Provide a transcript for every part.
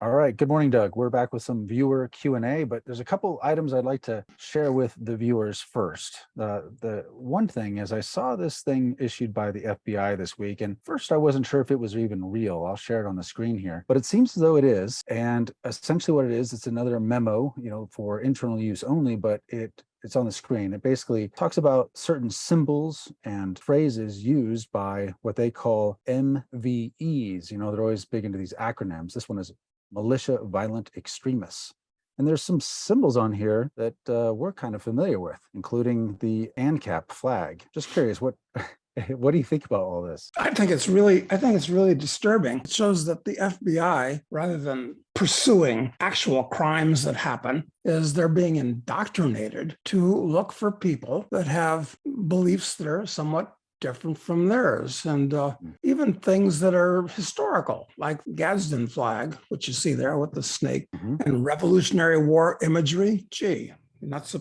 All right. Good morning, Doug. We're back with some viewer Q&A, but there's a couple items I'd like to share with the viewers first. The one thing is I saw this thing issued by the FBI this week, and first I wasn't sure if it was even real. I'll share it on the screen here, but it seems as though it is. And essentially what it is, it's another memo, for internal use only, but it's on the screen. It basically talks about certain symbols and phrases used by what they call MVEs. They're always big into these acronyms. This one is militia violent extremists. And there's some symbols on here that we're kind of familiar with, including the ANCAP flag. Just curious, what do you think about all this? I think it's really disturbing. It shows that the FBI, rather than pursuing actual crimes that happen, is they're being indoctrinated to look for people that have beliefs that are somewhat different from theirs, and even things that are historical, like Gadsden flag, which you see there with the snake, and Revolutionary War imagery. Gee, that's a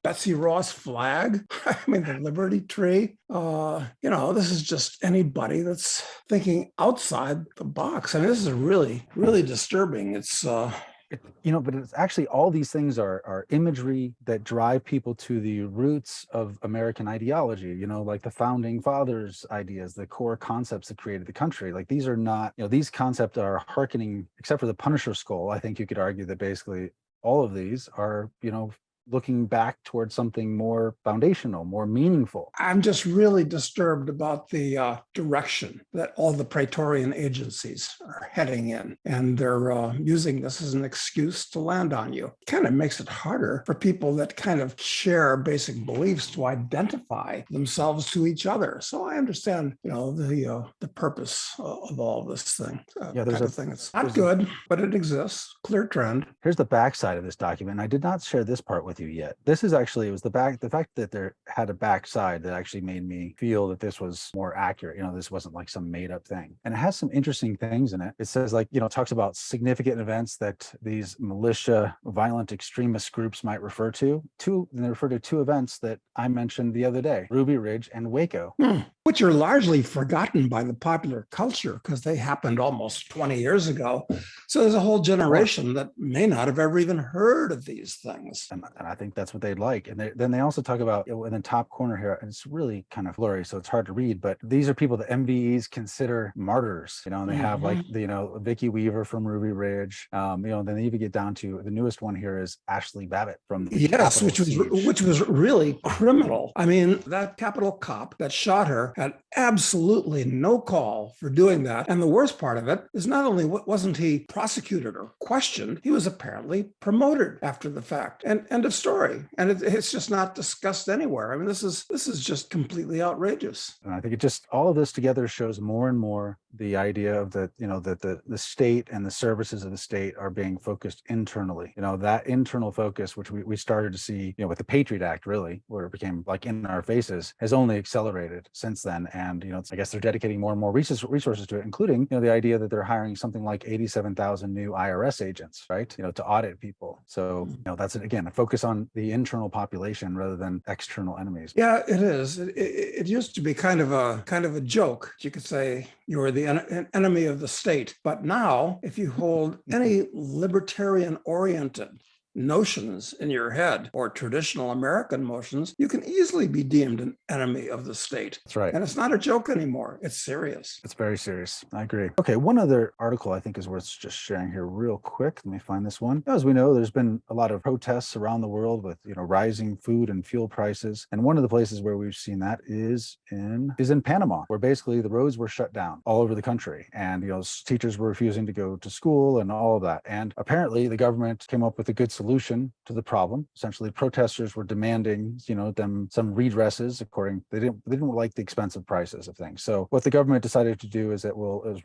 Betsy Ross flag. I mean, the Liberty Tree. This is just anybody that's thinking outside the box. I mean, this is really, really disturbing. But it's actually all these things are imagery that drive people to the roots of American ideology, like the founding fathers' ideas, the core concepts that created the country. Like these are not, these concepts are hearkening, except for the Punisher skull. I think you could argue that basically all of these are, looking back towards something more foundational, more meaningful. I'm just really disturbed about the direction that all the Praetorian agencies are heading in. And they're using this as an excuse to land on you. It kind of makes it harder for people that kind of share basic beliefs to identify themselves to each other. So I understand, the purpose of all this thing. There's a thing. It's not good, but it exists. Clear trend. Here's the backside of this document. And I did not share this part with you yet. This is actually, the fact that there had a backside that actually made me feel that this was more accurate. This wasn't like some made up thing. And it has some interesting things in it. It says it talks about significant events that these militia violent extremist groups might refer to. And they refer to two events that I mentioned the other day, Ruby Ridge and Waco. Which are largely forgotten by the popular culture because they happened almost 20 years ago. So there's a whole generation that may not have ever even heard of these things. And I think that's what they'd like. And then they also talk about in the top corner here, and it's really kind of blurry, so it's hard to read, but these are people that MVEs consider martyrs, and they have like, Vicky Weaver from Ruby Ridge, then they even get down to the newest one here is Ashley Babbitt from the which was really criminal. I mean, that Capitol cop that shot her had absolutely no call for doing that. And the worst part of it is not only wasn't he prosecuted or questioned, he was apparently promoted after the fact. And end of story. And it's just not discussed anywhere. I mean, this is just completely outrageous. And I think it just, all of this together shows more and more the idea of that the state and the services of the state are being focused internally. That internal focus, which we started to see, with the Patriot Act, really, where it became like in our faces, has only accelerated since then. And I guess they're dedicating more and more resources to it, including, the idea that they're hiring something like 87,000 new IRS agents, right? To audit people. So, that's again a focus on the internal population rather than external enemies. Yeah, it is. It used to be kind of a joke. You could say you were the enemy of the state, but now if you hold any libertarian-oriented notions in your head or traditional American notions, you can easily be deemed an enemy of the state. That's right. And it's not a joke anymore. It's serious. It's very serious. I agree. Okay, one other article I think is worth just sharing here real quick. Let me find this one. As we know, there's been a lot of protests around the world with, rising food and fuel prices. And one of the places where we've seen that is in Panama, where basically the roads were shut down all over the country. And, teachers were refusing to go to school and all of that. And apparently the government came up with a good solution to the problem. Essentially, protesters were demanding, them some redresses they didn't like the expensive prices of things. So what the government decided to do is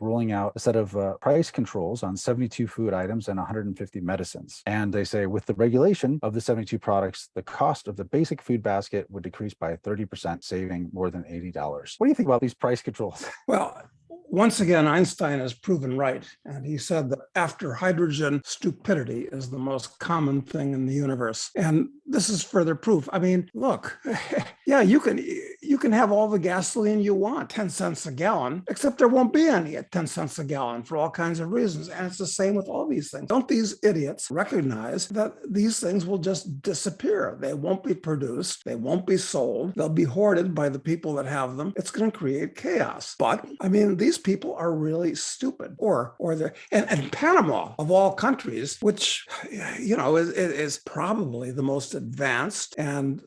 rolling out a set of price controls on 72 food items and 150 medicines. And they say with the regulation of the 72 products, the cost of the basic food basket would decrease by 30%, saving more than $80. What do you think about these price controls? Well, once again, Einstein is proven right. And he said that after hydrogen, stupidity is the most common thing in the universe. And this is further proof. I mean, look, yeah, you can you can have all the gasoline you want, 10 cents a gallon, except there won't be any at 10 cents a gallon for all kinds of reasons. And it's the same with all these things. Don't these idiots recognize that these things will just disappear? They won't be produced. They won't be sold. They'll be hoarded by the people that have them. It's going to create chaos. But I mean, these people are really stupid. Or they're, and Panama, of all countries, which, is probably the most advanced and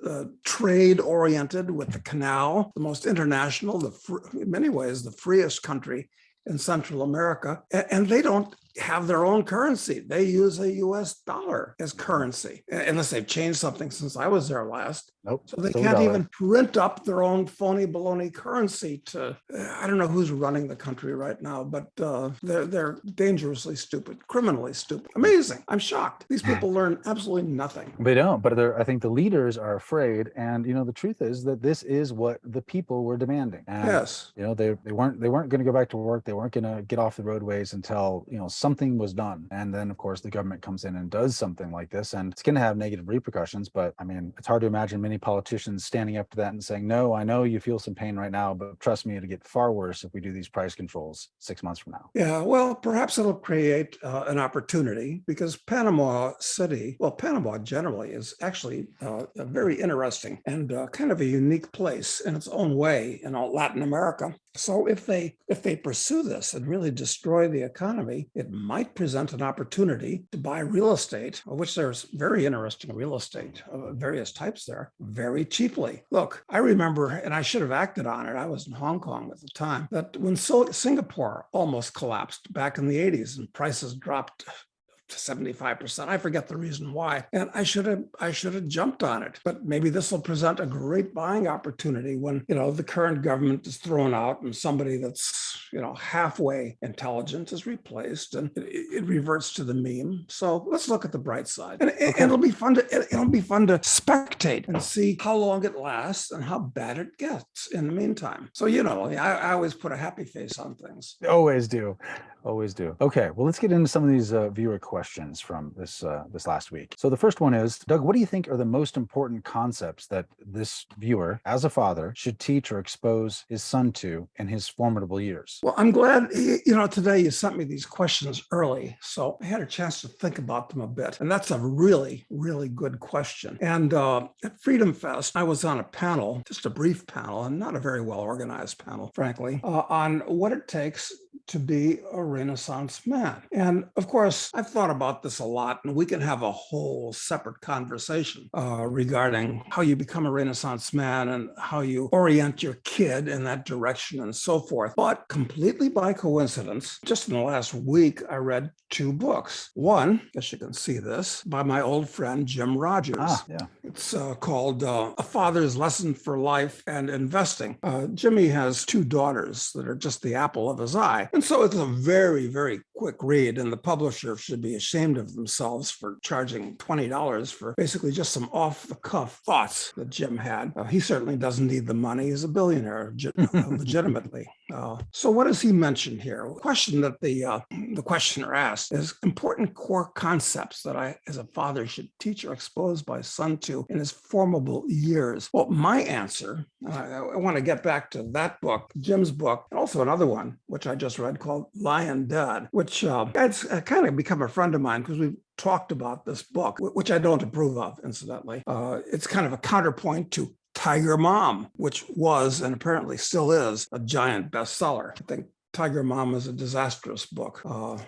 trade-oriented with the canal, the most international, in many ways, the freest country in Central America. And they don't have their own currency. They use a US dollar as currency, unless they've changed something since I was there last. Nope. So they can't even print up their own phony baloney currency I don't know who's running the country right now, but they're dangerously stupid, criminally stupid. Amazing. I'm shocked. These people learn absolutely nothing. They don't, but I think the leaders are afraid. And, the truth is that this is what the people were demanding. And, yes. They weren't going to go back to work. They weren't going to get off the roadways until, something was done. And then, of course, the government comes in and does something like this, and it's going to have negative repercussions. But I mean, it's hard to imagine many politicians standing up to that and saying, no, I know you feel some pain right now, but trust me, it'll get far worse if we do these price controls 6 months from now. Yeah, well, perhaps it'll create an opportunity, because Panama generally is actually a very interesting and kind of a unique place in its own way in all Latin America. So if they pursue this and really destroy the economy, it might present an opportunity to buy real estate, of which there's very interesting real estate of various types there, very cheaply. Look, I remember, and I should have acted on it, I was in Hong Kong at the time, that when Singapore almost collapsed back in the 80s and prices dropped to 75%. I forget the reason why. And I should have jumped on it. But maybe this will present a great buying opportunity when, the current government is thrown out and somebody that's, halfway intelligent is replaced, and it reverts to the meme. So let's look at the bright side. And it'll be fun to spectate and see how long it lasts and how bad it gets in the meantime. So, I always put a happy face on things. Always do. Okay, well, let's get into some of these viewer questions from this last week. So the first one is, Doug, what do you think are the most important concepts that this viewer, as a father, should teach or expose his son to in his formidable years? Well, I'm glad, today you sent me these questions early, so I had a chance to think about them a bit. And that's a really, really good question. And at Freedom Fest, I was on a panel, just a brief panel, and not a very well organized panel, frankly, on what it takes to be a Renaissance man. And of course, I've thought about this a lot, and we can have a whole separate conversation regarding how you become a Renaissance man and how you orient your kid in that direction and so forth. But completely by coincidence, just in the last week, I read 2 books. One, I guess you can see this, by my old friend, Jim Rogers. Yeah. It's called A Father's Lesson for Life and Investing. Jimmy has 2 daughters that are just the apple of his eye. And so it's a very, very quick read, and the publisher should be ashamed of themselves for charging $20 for basically just some off-the-cuff thoughts that Jim had. He certainly doesn't need the money. He's a billionaire, legitimately. So what does he mention here? The question that the questioner asked is important core concepts that I, as a father, should teach or expose my son to in his formidable years. Well, my answer, I want to get back to that book, Jim's book, and also another one, which I just read called Lion Dad, which it's kind of become a friend of mine because we've talked about this book, which I don't approve of, incidentally. It's kind of a counterpoint to Tiger Mom, which was and apparently still is a giant bestseller. I think Tiger Mom is a disastrous book.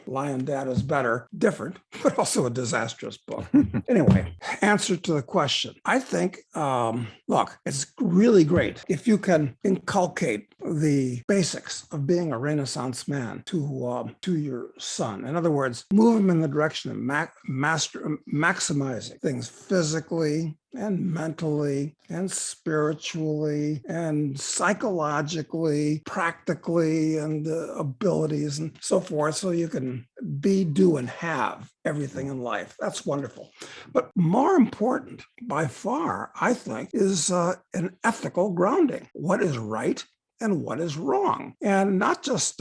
Lion Dad is better, different, but also a disastrous book. Anyway, answer to the question. I think, look, it's really great if you can inculcate the basics of being a Renaissance man to your son. In other words, move him in the direction of maximizing things physically and mentally and spiritually and psychologically, practically, and abilities and so forth, so you can be, do, and have everything in life. That's wonderful. But more important by far, I think, is an ethical grounding. What is right and what is wrong. And not just,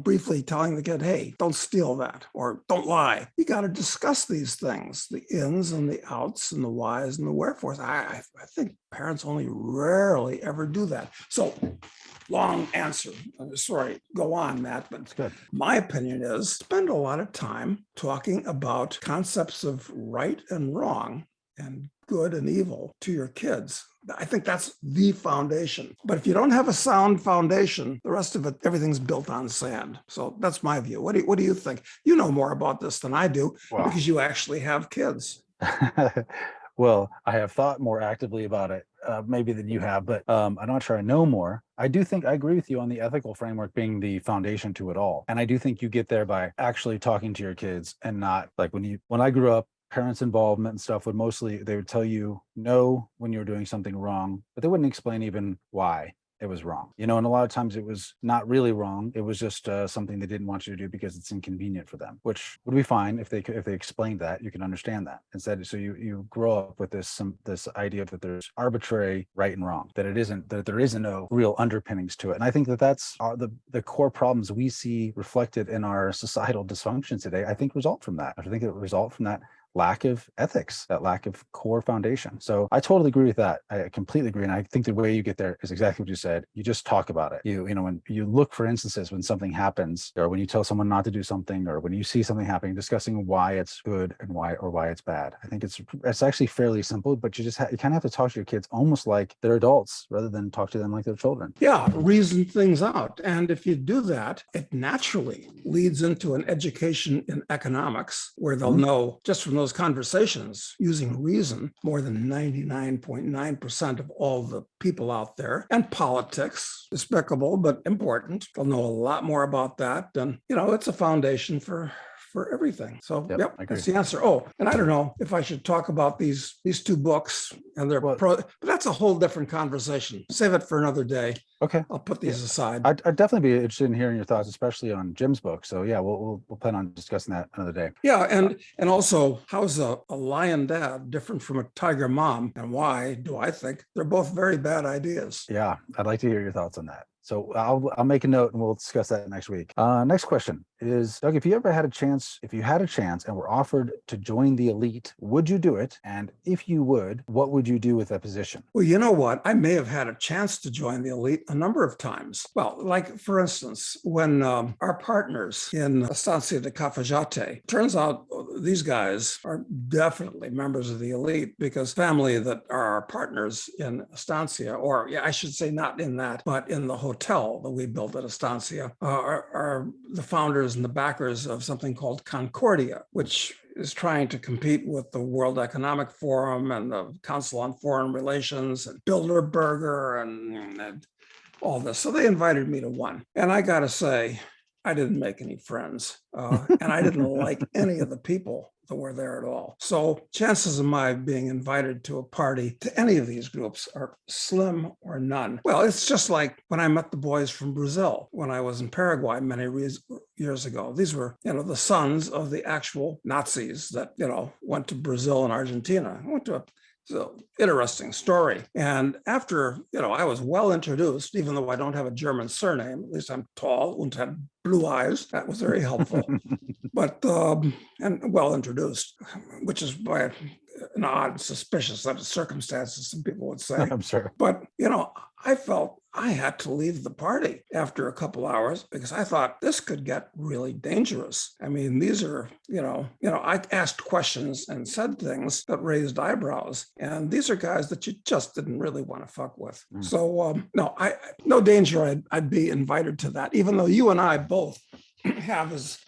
briefly telling the kid, hey, don't steal that or don't lie. You got to discuss these things, the ins and the outs and the whys and the wherefores. I think parents only rarely ever do that. So long answer. Sorry, go on, Matt. But It's good. my opinion is spend a lot of time talking about concepts of right and wrong and good and evil to your kids. I think that's the foundation. But if you don't have a sound foundation, the rest of it, everything's built on sand. So that's my view. What do you think? You know more about this than I do because you actually have kids. Well, I have thought more actively about it, maybe than you have, but I'm not sure I know more. I do think I agree with you on the ethical framework being the foundation to it all. And I do think you get there by actually talking to your kids and not like when I grew up, parents' involvement and stuff they would tell you no when you were doing something wrong, but they wouldn't explain even why it was wrong. And a lot of times it was not really wrong. It was just something they didn't want you to do because it's inconvenient for them, which would be fine if they explained that. You can understand that instead. So you grow up with this idea that there's arbitrary right and wrong, that there isn't no real underpinnings to it. And I think that's the core problems we see reflected in our societal dysfunction today. I think result from that. I think it result from that lack of ethics, that lack of core foundation. So I totally agree with that. I completely agree. And I think the way you get there is exactly what you said. You just talk about it. When you look for instances when something happens, or when you tell someone not to do something, or when you see something happening, discussing why it's good and why it's bad. I think it's actually fairly simple, but you kind of have to talk to your kids almost like they're adults rather than talk to them like they're children. Yeah, reason things out. And if you do that, it naturally leads into an education in economics where they'll know just from those conversations using reason more than 99.9% of all the people out there, and politics, despicable but important. They'll know a lot more about that. And it's a foundation for everything. So yep, that's the answer. Oh, and I don't know if I should talk about these two books and their but that's a whole different conversation. Save it for another day. Okay, I'll put these aside. I'd definitely be interested in hearing your thoughts, especially on Jim's book. So yeah, we'll plan on discussing that another day. Yeah, and also, how's a lion dad different from a tiger mom, and why do I think they're both very bad ideas? Yeah, I'd like to hear your thoughts on that. So I'll make a note and we'll discuss that next week. Next question is, Doug, if you had a chance and were offered to join the elite, would you do it? And if you would, what would you do with that position? Well, you know what? I may have had a chance to join the elite a number of times. Well, like for instance, when our partners in Estancia de Cafajate, turns out these guys are definitely members of the elite because family that are our partners in Estancia, or I should say not in that, but in the hotel that we built at Estancia, are the founders and the backers of something called Concordia, which is trying to compete with the World Economic Forum and the Council on Foreign Relations and Bilderberger and all this. So they invited me to one. And I got to say, I didn't make any friends. And I didn't like any of the people that were there at all. So chances of my being invited to a party to any of these groups are slim or none. Well, it's just like when I met the boys from Brazil when I was in Paraguay many years ago. These were, the sons of the actual Nazis that, went to Brazil and Argentina. I went to So interesting story. And after, I was well introduced, even though I don't have a German surname, at least I'm tall and had blue eyes. That was very helpful. But, and well introduced, which is by an odd, suspicious set of circumstances, some people would say. I'm sure. But, I felt I had to leave the party after a couple hours because I thought this could get really dangerous. I mean, these are, I asked questions and said things that raised eyebrows. And these are guys that you just didn't really want to fuck with. So, no danger I'd be invited to that, even though you and I both have as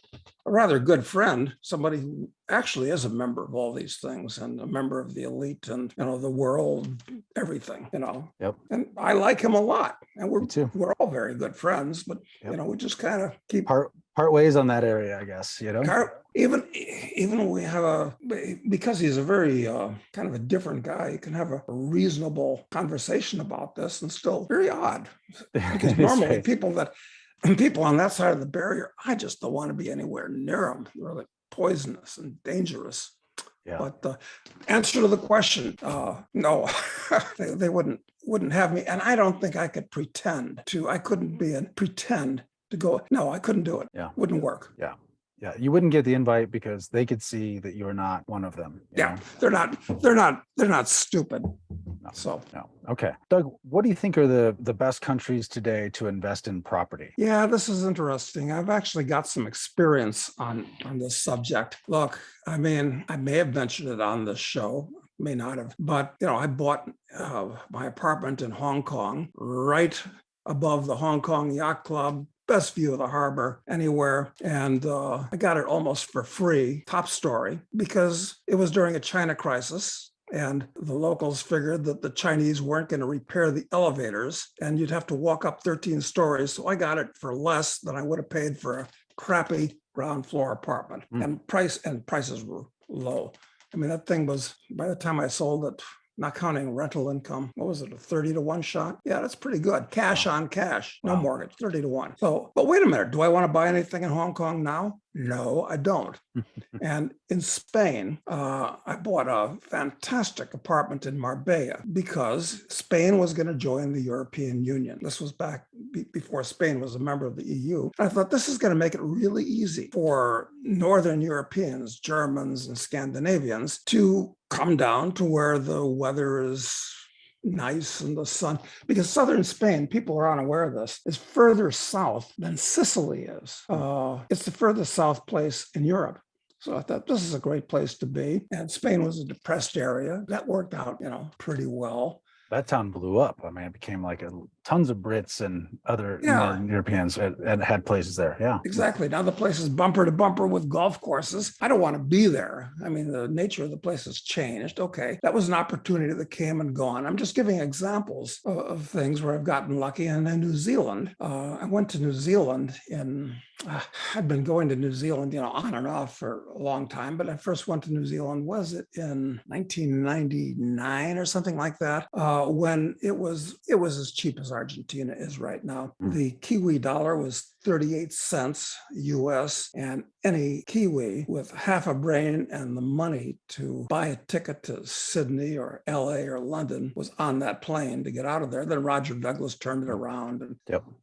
a rather good friend, somebody who actually is a member of all these things and a member of the elite and, the world, everything, Yep. And I like him a lot. And we're all very good friends, but, we just kind of keep part ways on that area, I guess, Even we have because he's a very kind of a different guy, you can have a reasonable conversation about this and still very odd. Because normally people on that side of the barrier, I just don't want to be anywhere near them. They're like poisonous and dangerous. Yeah. But answer to the question, no, they wouldn't wouldn't have me. And I don't think I could I couldn't pretend to go. No, I couldn't do it. Yeah. Wouldn't work. Yeah. Yeah. You wouldn't get the invite because they could see that you're not one of them. Yeah. Know? They're not stupid. No. So no. Okay. Doug, what do you think are the best countries today to invest in property? yeah, this is interesting. I've actually got some experience on this subject. Look, I mean, I may have mentioned it on this show, may not have, but I bought my apartment in Hong Kong, right above the Hong Kong Yacht Club. Best view of the harbor anywhere. And I got it almost for free, top story, because it was during a China crisis. And the locals figured that the Chinese weren't going to repair the elevators and you'd have to walk up 13 stories. So I got it for less than I would have paid for a crappy ground floor apartment. And prices were low. I mean, that thing was, by the time I sold it, not counting rental income, what was it, a 30 to 1 shot? Yeah, that's pretty good. Cash on cash, no mortgage, 30 to 1. So, but wait a minute, do I want to buy anything in Hong Kong now? No, I don't. And in Spain, I bought a fantastic apartment in Marbella because Spain was going to join the European Union. This was back before Spain was a member of the EU. I thought this is going to make it really easy for Northern Europeans, Germans, and Scandinavians to come down to where the weather is nice and the sun, because southern Spain, people are unaware of this, is further south than Sicily is. It's the furthest south place in Europe. So I thought this is a great place to be. And Spain was a depressed area. That worked out, pretty well. That town blew up. I mean, it became like tons of Brits and other Northern Europeans had places there. Yeah, exactly. Now the place is bumper to bumper with golf courses. I don't want to be there. I mean, the nature of the place has changed. Okay, that was an opportunity that came and gone. I'm just giving examples of things where I've gotten lucky. And then New Zealand, I went to New Zealand I'd been going to New Zealand, on and off for a long time, but I first went to New Zealand, was it in 1999 or something like that, when it was as cheap as Argentina is right now. The Kiwi dollar was 38 cents US, and any Kiwi with half a brain and the money to buy a ticket to Sydney or LA or London was on that plane to get out of there. Then Roger Douglas turned it around and,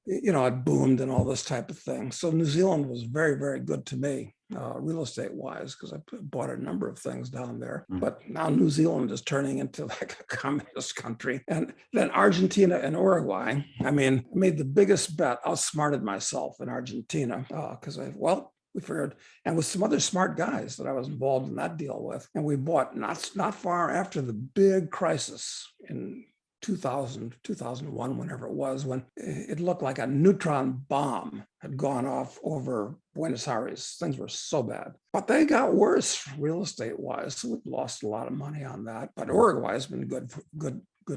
it boomed and all this type of thing. So New Zealand was very, very good to me. Real estate wise, because I bought a number of things down there. But now New Zealand is turning into like a communist country. And then Argentina and Uruguay, I mean, I made the biggest bet, outsmarted myself in Argentina because we figured, and with some other smart guys that I was involved in that deal with, and we bought not far after the big crisis in 2000, 2001, whenever it was, when it looked like a neutron bomb had gone off over Buenos Aires. Things were so bad, but they got worse real estate wise. So we've lost a lot of money on that, but Uruguay has been good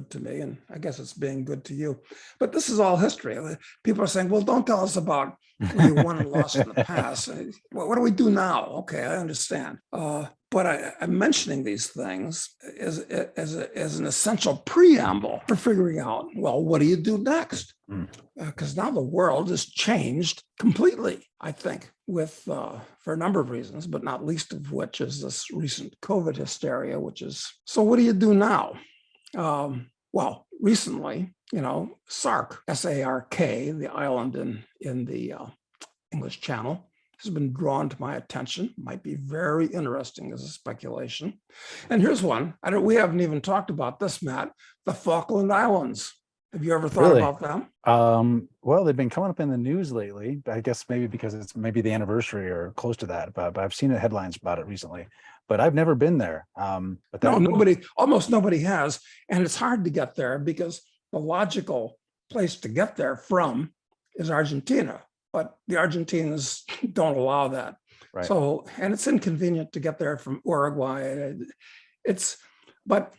to me. And I guess it's being good to you, but this is all history. People are saying, well, don't tell us about what you won and lost in the past. What do we do now? Okay, I understand. But I'm mentioning these things as an essential preamble for figuring out, well, what do you do next? Because now the world has changed completely, I think, for a number of reasons, but not least of which is this recent COVID hysteria, so what do you do now? Well, recently, Sark, S-A-R-K, the island in the English Channel, has been drawn to my attention. Might be very interesting as a speculation. And here's one. We haven't even talked about this, Matt. The Falkland Islands. Have you ever thought about them? Well, they've been coming up in the news lately. I guess maybe because it's maybe the anniversary or close to that. But I've seen headlines about it recently. But I've never been there. But almost nobody has. And it's hard to get there because the logical place to get there from is Argentina. But the Argentines don't allow that. Right. So, and it's inconvenient to get there from Uruguay. But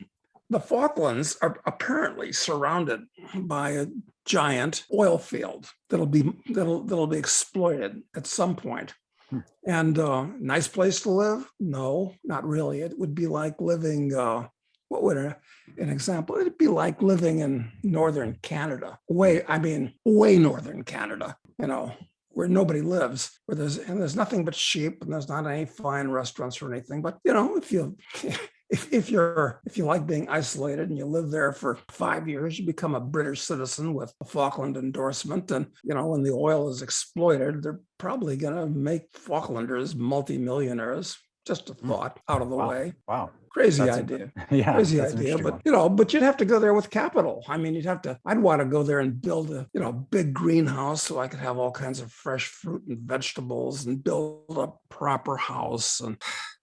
the Falklands are apparently surrounded by a giant oil field that'll be exploited at some point. And nice place to live? No, not really. It would be like living, what would an example? It'd be like living in northern Canada, way northern Canada, where nobody lives, where there's nothing but sheep and there's not any fine restaurants or anything. But if you if you like being isolated and you live there for 5 years, you become a British citizen with a Falkland endorsement. And, when the oil is exploited, they're probably going to make Falklanders multimillionaires. Just a thought out of the Wow. way. Wow. Crazy idea. Yeah, Crazy that's an idea. interesting But, one. but you'd have to go there with capital. I mean, I'd want to go there and build a, big greenhouse so I could have all kinds of fresh fruit and vegetables and build a proper house and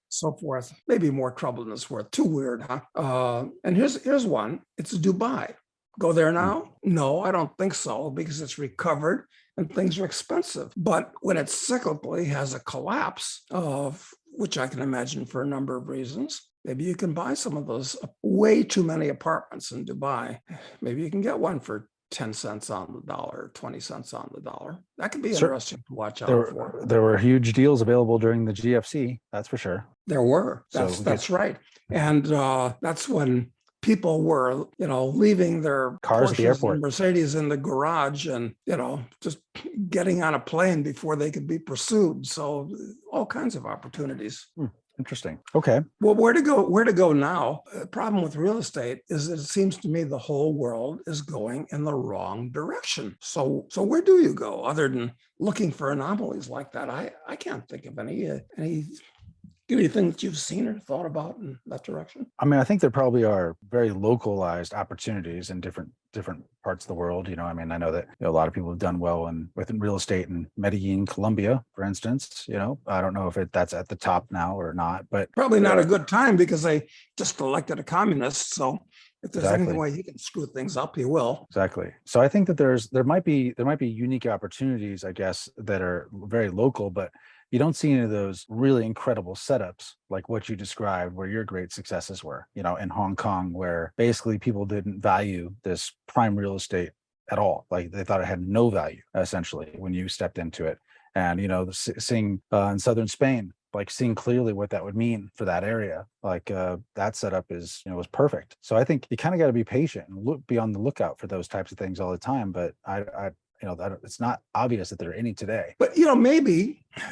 so forth. Maybe more trouble than it's worth. Too weird, huh? And here's one. It's Dubai. Go there Hmm. now? No, I don't think so, because it's recovered and things are expensive. But when it cyclically has a collapse of, which I can imagine for a number of reasons, maybe you can buy some of those way too many apartments in Dubai. Maybe you can get one for 10 cents on the dollar, 20 cents on the dollar. That could be interesting to watch out for. There were huge deals available during the GFC, that's for sure. There were. So That's right. And that's when people were, leaving their cars at the Porsches airport. and Mercedes in the garage and, just getting on a plane before they could be pursued. So all kinds of opportunities. Interesting. Okay. Well, where to go now? The problem with real estate is that it seems to me the whole world is going in the wrong direction. So where do you go other than looking for anomalies like that? I can't think of anything that you've seen or thought about in that direction. I mean, I think there probably are very localized opportunities in different parts of the world. I mean, I know that a lot of people have done well within real estate in Medellin, Colombia, for instance. I don't know if that's at the top now or not, but probably not a good time because they just elected a communist. So if there's Exactly. any way he can screw things up, he will. Exactly. So I think that there might be unique opportunities, I guess, that are very local, but you don't see any of those really incredible setups like what you described, where your great successes were, in Hong Kong, where basically people didn't value this prime real estate at all. Like they thought it had no value, essentially, when you stepped into it. And, seeing in southern Spain, like seeing clearly what that would mean for that area, like that setup was perfect. So I think you kind of got to be patient and be on the lookout for those types of things all the time. But it's not obvious that there are any today. But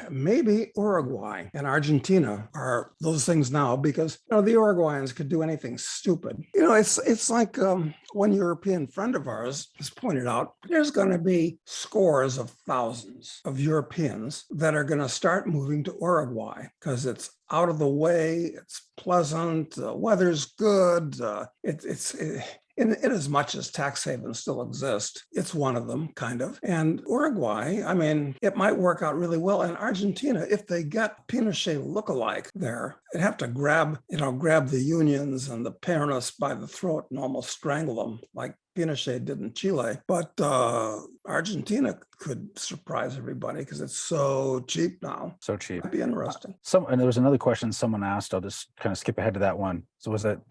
maybe Uruguay and Argentina are those things now, because the Uruguayans could do anything stupid. It's like one European friend of ours has pointed out, there's going to be scores of thousands of Europeans that are going to start moving to Uruguay because it's out of the way, it's pleasant, the weather's good, in as much as tax havens still exist, it's one of them, kind of. And Uruguay, I mean, it might work out really well. And Argentina, if they get Pinochet lookalike there, they'd have to grab the unions and the Peronistas by the throat and almost strangle them, like Pinochet did in Chile. But Argentina could surprise everybody because it's so cheap now. So cheap. It'd be interesting. And there was another question someone asked. I'll just kind of skip ahead to that one. So was that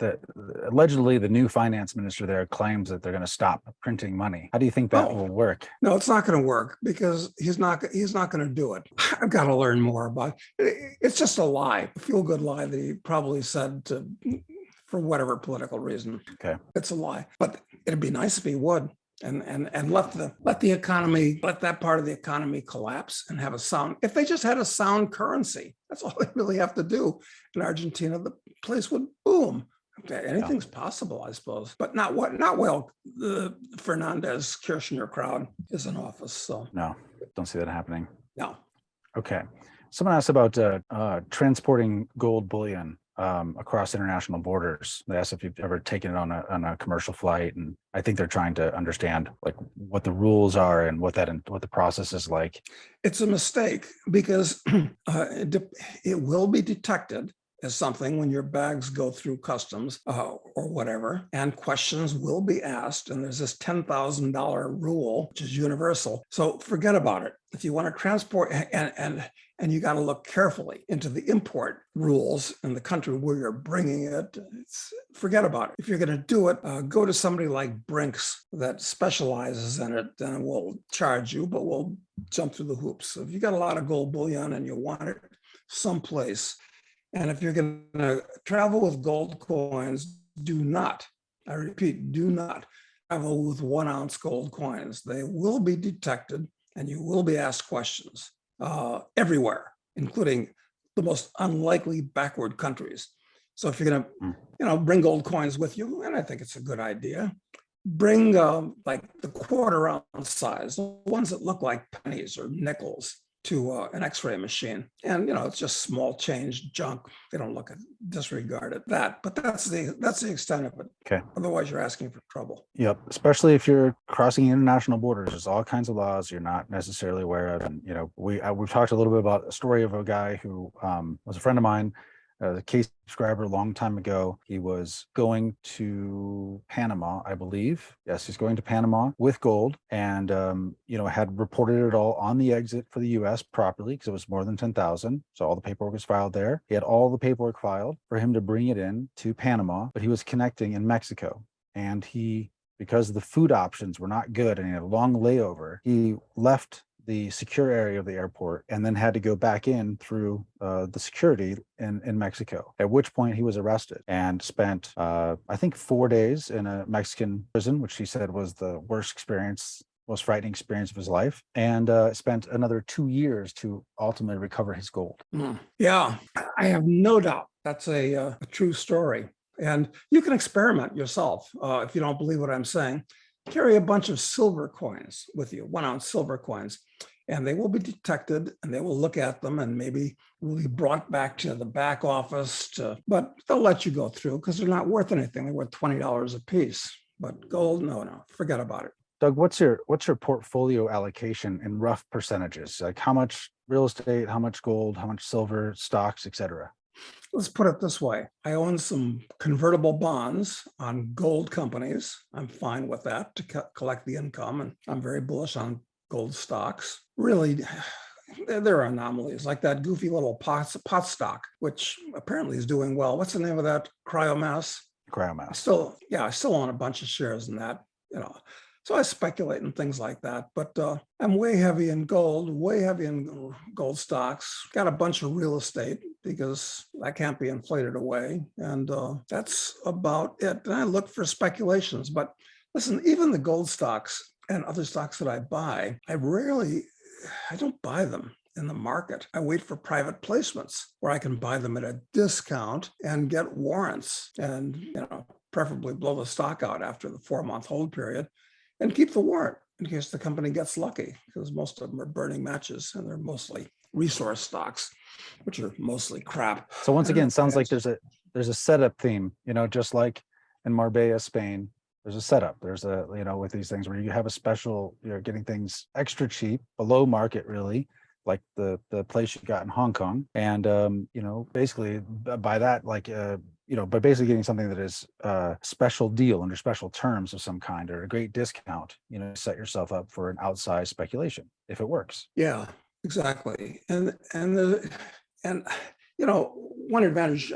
allegedly the new finance minister there claims that they're going to stop printing money? How do you think that will work? No, it's not going to work because he's not going to do it. I've got to learn more about it. It's just a lie, a feel-good lie that he probably said for whatever political reason. Okay. It's a lie, but it'd be nice if he would. And let that part of the economy collapse and have a sound. If they just had a sound currency, that's all they really have to do. In Argentina, the place would boom. Okay, anything's possible, I suppose, but not while the Fernandez Kirchner crowd is in office. So no, don't see that happening. No. Okay. Someone asked about transporting gold bullion across international borders. They asked if you've ever taken it on a commercial flight, and I think they're trying to understand like what the rules are and what the process is like. It's a mistake because it will be detected as something when your bags go through customs or whatever, and questions will be asked. And there's this $10,000 rule, which is universal. So forget about it. If you want to transport, and you got to look carefully into the import rules in the country where you're bringing it, forget about it. If you're going to do it, go to somebody like Brinks that specializes in it, and will charge you, but will jump through the hoops. So if you got a lot of gold bullion and you want it someplace, and if you're going to travel with gold coins, do not, I repeat, do not travel with 1 ounce gold coins. They will be detected and you will be asked questions everywhere, including the most unlikely backward countries. So if you're going to, Mm. bring gold coins with you, and I think it's a good idea, bring like the quarter ounce size, the ones that look like pennies or nickels, to an x-ray machine. And it's just small change junk. They don't look at, disregard it, but that's the extent of it. Okay. Otherwise you're asking for trouble. Yep. Especially if you're crossing international borders, there's all kinds of laws you're not necessarily aware of. And we've talked a little bit about a story of a guy who was a friend of mine, a case subscriber a long time ago. He was going to Panama, I believe. Yes, he's going to Panama with gold, and had reported it all on the exit for the U.S. properly because it was more than 10,000. So all the paperwork was filed there. He had all the paperwork filed for him to bring it in to Panama, but he was connecting in Mexico, and because the food options were not good and he had a long layover, he left the secure area of the airport and then had to go back in through the security in Mexico, at which point he was arrested and spent, I think, 4 days in a Mexican prison, which he said was the most frightening experience of his life, and spent another 2 years to ultimately recover his gold. Yeah, I have no doubt that's a true story. And you can experiment yourself if you don't believe what I'm saying. Carry a bunch of silver coins with you, 1 ounce silver coins, and they will be detected, and they will look at them, and maybe will be brought back to the back office. But they'll let you go through because they're not worth anything. They're worth $20 a piece. But gold, no, forget about it. Doug, what's your portfolio allocation in rough percentages? Like how much real estate, how much gold, how much silver, stocks, etc.? Let's put it this way. I own some convertible bonds on gold companies. I'm fine with that to collect the income, and I'm very bullish on gold stocks. Really, there are anomalies like that goofy little pot stock, which apparently is doing well. What's the name of that? Cryomass? I still own a bunch of shares in that, So I speculate in things like that, but I'm way heavy in gold, way heavy in gold stocks, got a bunch of real estate because that can't be inflated away. And that's about it. And I look for speculations, but listen, even the gold stocks and other stocks that I buy, I don't buy them in the market. I wait for private placements where I can buy them at a discount and get warrants and, preferably blow the stock out after the 4-month hold period, and keep the warrant in case the company gets lucky, because most of them are burning matches and they're mostly resource stocks, which are mostly crap. So once again, sounds like there's a setup theme, just like in Marbella, Spain, there's a setup. There's with these things where you have a special, you're getting things extra cheap, below market really, like the place you got in Hong Kong. And, basically by that, by basically getting something that is a special deal under special terms of some kind or a great discount, set yourself up for an outsized speculation if it works. Yeah, exactly. And one advantage,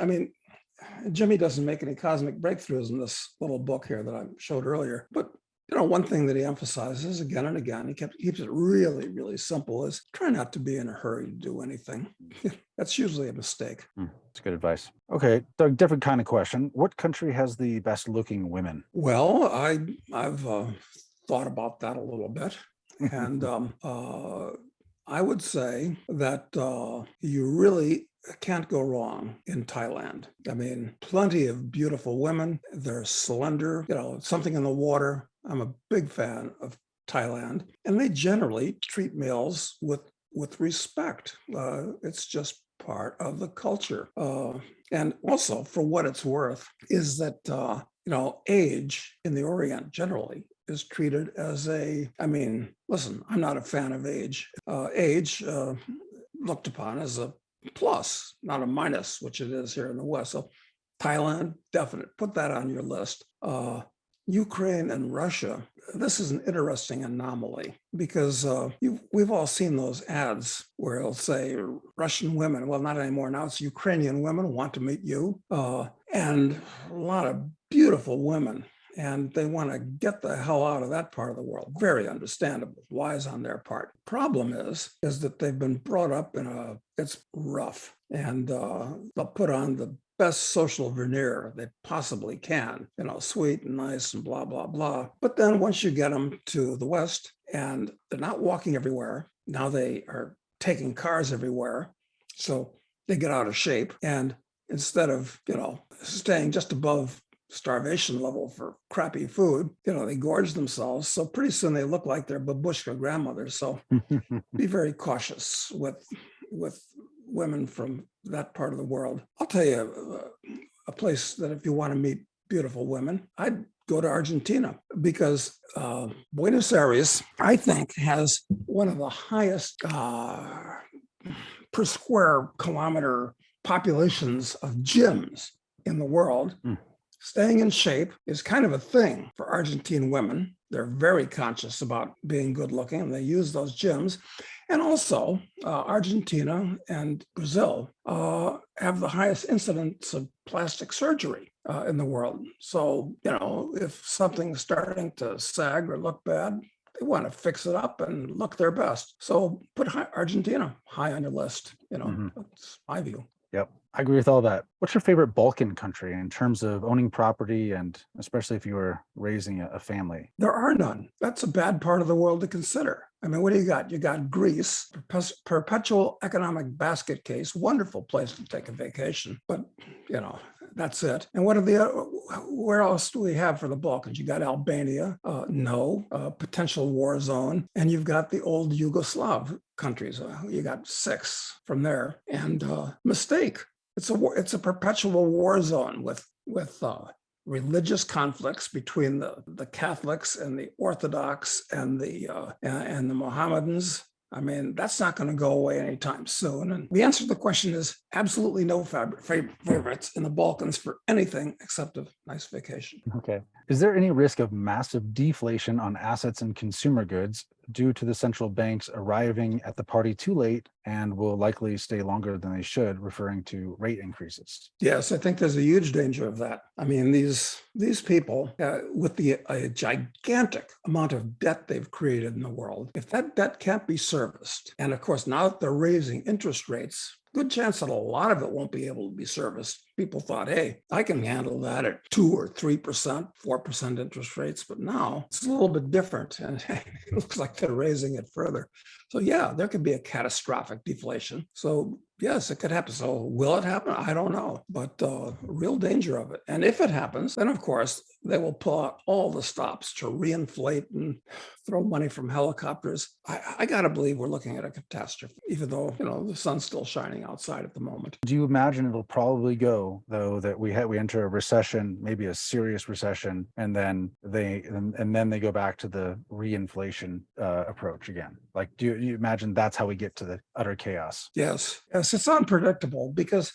Jimmy doesn't make any cosmic breakthroughs in this little book here that I showed earlier, but one thing that he emphasizes again and again, he keeps it really, really simple, is try not to be in a hurry to do anything. That's usually a mistake. That's good advice. Okay, Doug, different kind of question. What country has the best looking women? Well, I've thought about that a little bit. And I would say that you really can't go wrong in Thailand. Plenty of beautiful women. They're slender, something in the water. I'm a big fan of Thailand, and they generally treat males with respect. It's just part of the culture. And also, for what it's worth, is that, age in the Orient generally is treated as listen, I'm not a fan of age. Age looked upon as a plus, not a minus, which it is here in the West. So Thailand, definite. Put that on your list. Ukraine and Russia, this is an interesting anomaly because we've all seen those ads where it'll say Russian women, well, not anymore. Now it's Ukrainian women want to meet you, and a lot of beautiful women. And they want to get the hell out of that part of the world. Very understandable, wise on their part. Problem is that they've been brought up it's rough, and they'll put on the best social veneer they possibly can, sweet and nice and blah, blah, blah. But then once you get them to the West and they're not walking everywhere, now they are taking cars everywhere. So they get out of shape and instead of, staying just above starvation level for crappy food, they gorge themselves. So pretty soon they look like their babushka grandmothers. So be very cautious with women from that part of the world. I'll tell you a place that if you want to meet beautiful women, I'd go to Argentina, because Buenos Aires, I think, has one of the highest per square kilometer populations of gyms in the world. Staying in shape is kind of a thing for Argentine women. They're very conscious about being good looking, and they use those gyms. And also, Argentina and Brazil have the highest incidence of plastic surgery in the world. So, if something's starting to sag or look bad, they want to fix it up and look their best. So put Argentina high on your list. That's my view. Yep, I agree with all that. What's your favorite Balkan country in terms of owning property, and especially if you were raising a family? There are none. That's a bad part of the world to consider. I mean, what do you got? You got Greece, perpetual economic basket case, wonderful place to take a vacation, but that's it. And where else do we have for the Balkans? You got Albania, potential war zone, and you've got the old Yugoslav countries. You got 6 from there, and mistake. It's a perpetual war zone with religious conflicts between the Catholics and the Orthodox and the Mohammedans. I mean, that's not going to go away anytime soon. And the answer to the question is absolutely no favorites in the Balkans for anything except a nice vacation. Okay. Is there any risk of massive deflation on assets and consumer goods due to the central banks arriving at the party too late and will likely stay longer than they should, referring to rate increases? Yes, I think there's a huge danger of that. I mean, these people, with the gigantic amount of debt they've created in the world, if that debt can't be serviced, and of course, now that they're raising interest rates, good chance that a lot of it won't be able to be serviced. People thought, hey, I can handle that at 2 or 3%, 4% interest rates. But now it's a little bit different. And it looks like they're raising it further. So yeah, there could be a catastrophic deflation. So yes, it could happen. So will it happen? I don't know, but real danger of it. And if it happens, then of course, they will pull out all the stops to reinflate and throw money from helicopters. I got to believe we're looking at a catastrophe, even though, the sun's still shining outside at the moment. Do you imagine it'll probably go, though, that we enter a recession, maybe a serious recession, and then they go back to the reinflation approach again? Like, do you imagine that's how we get to the utter chaos? Yes, it's unpredictable because,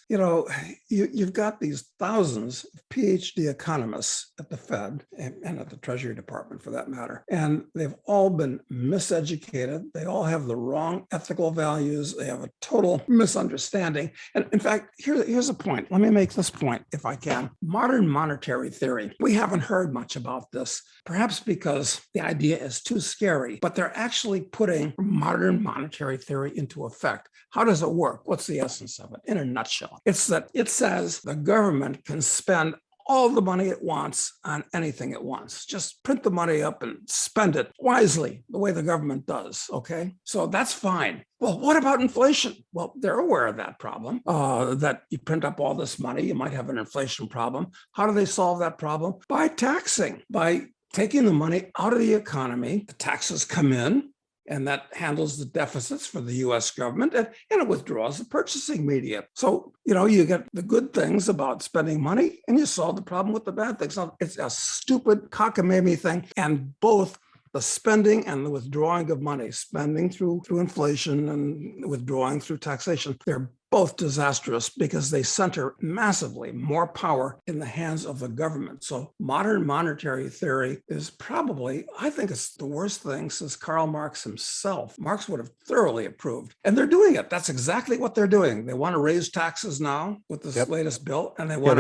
you've got these thousands of PhD economists at the Fed and at the Treasury Department, for that matter, and they've all been miseducated. They all have the wrong ethical values. They have a total misunderstanding. And in fact, here's a point. Let me make this point, if I can. Modern monetary theory. We haven't heard much about this, perhaps because the idea is too scary, but they're actually putting modern monetary theory into effect. How does it work? What's the essence of it? In a nutshell, it's that it says the government can spend all the money it wants on anything it wants. Just print the money up and spend it wisely, the way the government does, okay? So that's fine. Well, what about inflation? Well, they're aware of that problem, that you print up all this money, you might have an inflation problem. How do they solve that problem? By taxing, by taking the money out of the economy. The taxes come in, and that handles the deficits for the US government, and it withdraws the purchasing media. So, you get the good things about spending money and you solve the problem with the bad things. So it's a stupid cockamamie thing. And both the spending and the withdrawing of money, spending through inflation and withdrawing through taxation, they're both disastrous because they center massively more power in the hands of the government. So modern monetary theory is probably, I think it's the worst thing since Karl Marx himself. Marx would have thoroughly approved. And they're doing it. That's exactly what they're doing. They want to raise taxes now with this latest bill. And they want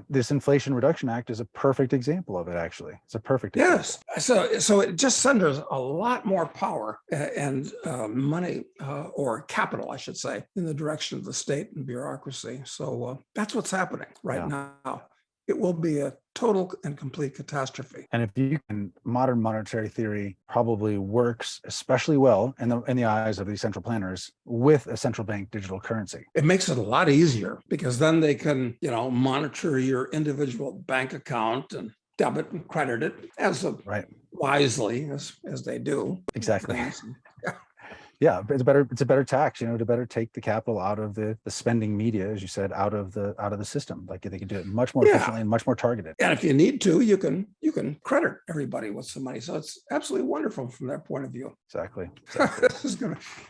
this Inflation Reduction Act is a perfect example of it, actually. It's a perfect example. Yes. So it just centers a lot more power and money, or capital, I should say, in the direction of the state and bureaucracy. So that's what's happening right now. it will be a total and complete catastrophe. And if you can, modern monetary theory probably works especially well in the eyes of these central planners with a central bank digital currency. It makes it a lot easier because then they can, monitor your individual bank account and debit and credit it as Right. wisely as they do. Exactly. Yeah, but it's a better tax, to better take the capital out of the spending media, as you said, out of the system. Like they can do it much more efficiently and much more targeted. And if you need to, you can credit everybody with some money. So it's absolutely wonderful from that point of view. Exactly.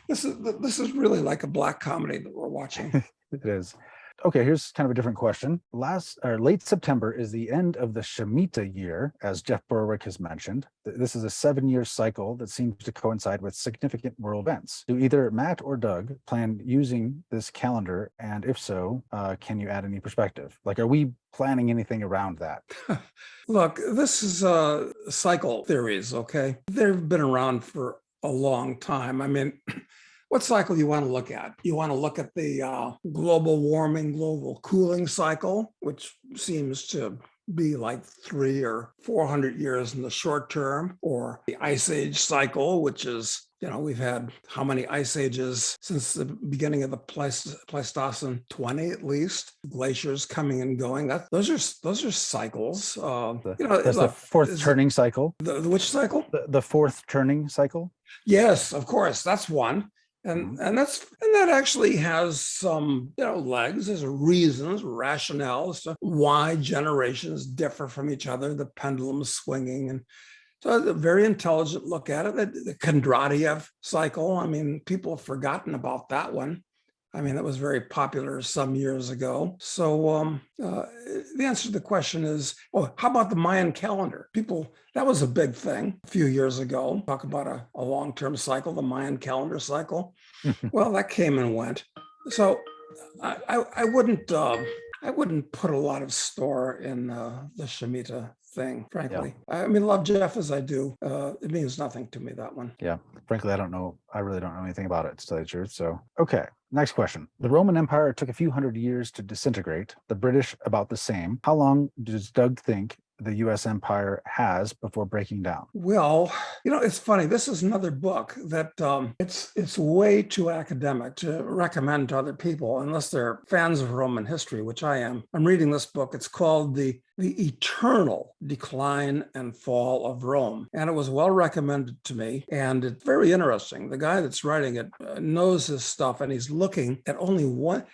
This is really like a black comedy that we're watching. It is. Okay, here's kind of a different question. Late September is the end of the Shemitah year, as Jeff Berwick has mentioned. This is a 7-year cycle that seems to coincide with significant world events. Do either Matt or Doug plan using this calendar? And if so, can you add any perspective? Like, are we planning anything around that? Look, this is cycle theories, okay? They've been around for a long time. I mean, what cycle you want to look at? You want to look at the global warming, global cooling cycle, which seems to be like 300 or 400 years in the short term, or the ice age cycle, which is, we've had how many ice ages since the beginning of the Pleistocene? 20 at least. Glaciers coming and going. Those are cycles. That's the fourth turning cycle. The which cycle? The fourth turning cycle. Yes, of course, that's one. And that actually has some legs. There's reasons, rationales to why generations differ from each other. The pendulum swinging, and so a very intelligent look at it. The Kondratiev cycle. I mean, people have forgotten about that one. I mean, that was very popular some years ago. So the answer to the question is, how about the Mayan calendar? That was a big thing a few years ago. Talk about a long-term cycle, the Mayan calendar cycle. Well, that came and went. So I wouldn't put a lot of store in the Shemitah thing, frankly. Yeah. I mean, love Jeff as I do. It means nothing to me, that one. Yeah. Frankly, I don't know. I really don't know anything about it, to tell you the truth. So, okay. Next question. The Roman Empire took a few hundred years to disintegrate. The British about the same. How long does Doug think the U.S. empire has before breaking down? Well, it's funny. This is another book that it's way too academic to recommend to other people unless they're fans of Roman history, which I am. I'm reading this book. It's called The Eternal Decline and Fall of Rome. And it was well recommended to me. And it's very interesting. The guy that's writing it knows his stuff, and he's looking at only one.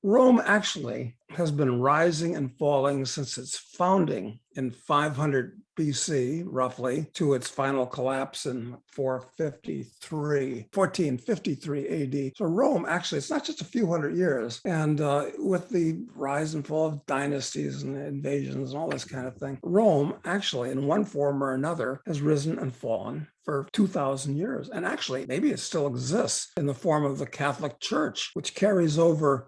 Rome actually has been rising and falling since its founding in 500 BC, roughly, to its final collapse in 1453 AD. So Rome, actually, it's not just a few hundred years. And with the rise and fall of dynasties and invasions and all this kind of thing, Rome actually, in one form or another, has risen and fallen for 2,000 years. And actually, maybe it still exists in the form of the Catholic Church, which carries over,